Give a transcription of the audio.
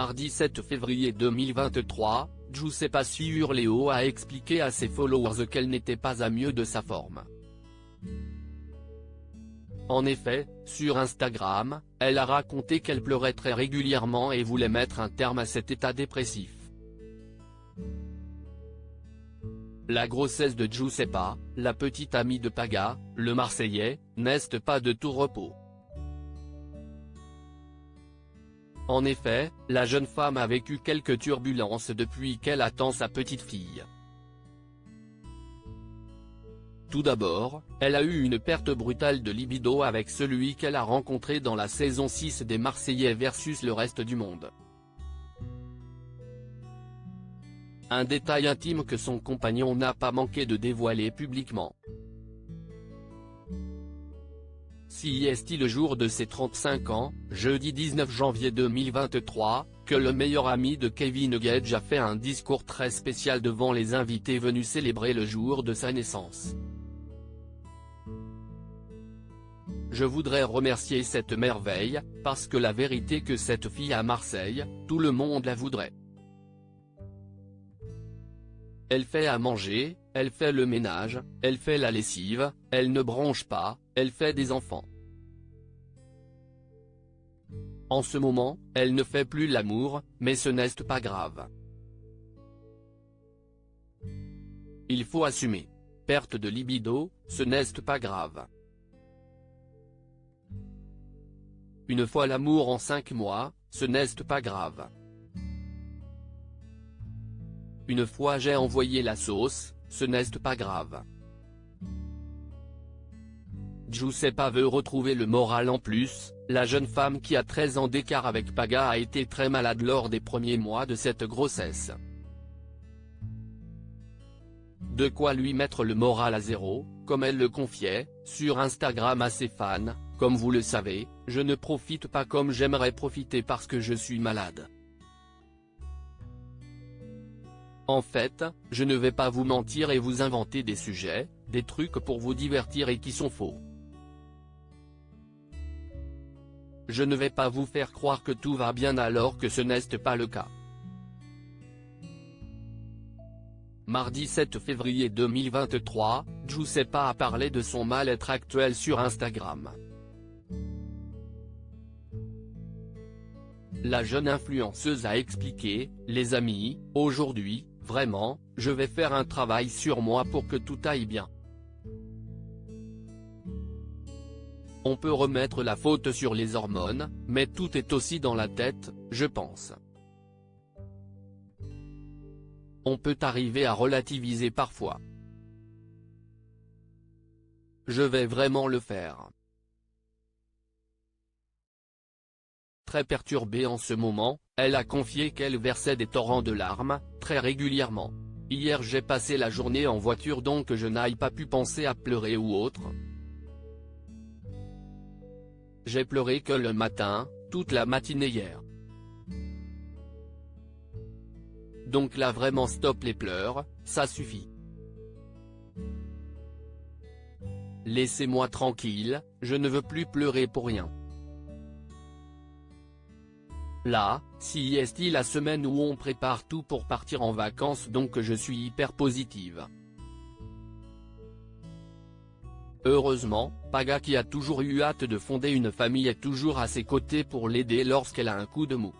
Mardi 7 février 2023, Giuseppa Ciurleo a expliqué à ses followers qu'elle n'était pas à mieux de sa forme. En effet, sur Instagram, elle a raconté qu'elle pleurait très régulièrement et voulait mettre un terme à cet état dépressif. La grossesse de Giuseppa, la petite amie de Paga, le Marseillais, n'est pas de tout repos. En effet, la jeune femme a vécu quelques turbulences depuis qu'elle attend sa petite fille. Tout d'abord, elle a eu une perte brutale de libido avec celui qu'elle a rencontré dans la saison 6 des Marseillais versus le reste du monde. Un détail intime que son compagnon n'a pas manqué de dévoiler publiquement. Si est le jour de ses 35 ans, jeudi 19 janvier 2023, que le meilleur ami de Kevin Gage a fait un discours très spécial devant les invités venus célébrer le jour de sa naissance. Je voudrais remercier cette merveille, parce que la vérité que cette fille à Marseille, tout le monde la voudrait. Elle fait à manger, elle fait le ménage, elle fait la lessive, elle ne bronche pas, elle fait des enfants. En ce moment, elle ne fait plus l'amour, mais ce n'est pas grave. Il faut assumer. Perte de libido, ce n'est pas grave. Une fois l'amour en 5 mois, ce n'est pas grave. Une fois j'ai envoyé la sauce, ce n'est pas grave. Giuseppa veut retrouver le moral en plus, la jeune femme qui a 13 ans d'écart avec Paga a été très malade lors des premiers mois de cette grossesse. De quoi lui mettre le moral à zéro, comme elle le confiait, sur Instagram à ses fans, comme vous le savez, je ne profite pas comme j'aimerais profiter parce que je suis malade. En fait, je ne vais pas vous mentir et vous inventer des sujets, des trucs pour vous divertir et qui sont faux. Je ne vais pas vous faire croire que tout va bien alors que ce n'est pas le cas. Mardi 7 février 2023, Giuseppa a parlé de son mal-être actuel sur Instagram. La jeune influenceuse a expliqué, « Les amis, aujourd'hui, vraiment, je vais faire un travail sur moi pour que tout aille bien. On peut remettre la faute sur les hormones, mais tout est aussi dans la tête, je pense. On peut arriver à relativiser parfois. Je vais vraiment le faire. » Très perturbée en ce moment, elle a confié qu'elle versait des torrents de larmes, très régulièrement. « Hier j'ai passé la journée en voiture donc je n'ai pas pu penser à pleurer ou autre. J'ai pleuré que le matin, toute la matinée hier. Donc là vraiment stop les pleurs, ça suffit. Laissez-moi tranquille, je ne veux plus pleurer pour rien. » Là, si est la semaine où on prépare tout pour partir en vacances donc je suis hyper positive. Heureusement, Paga qui a toujours eu hâte de fonder une famille est toujours à ses côtés pour l'aider lorsqu'elle a un coup de mou.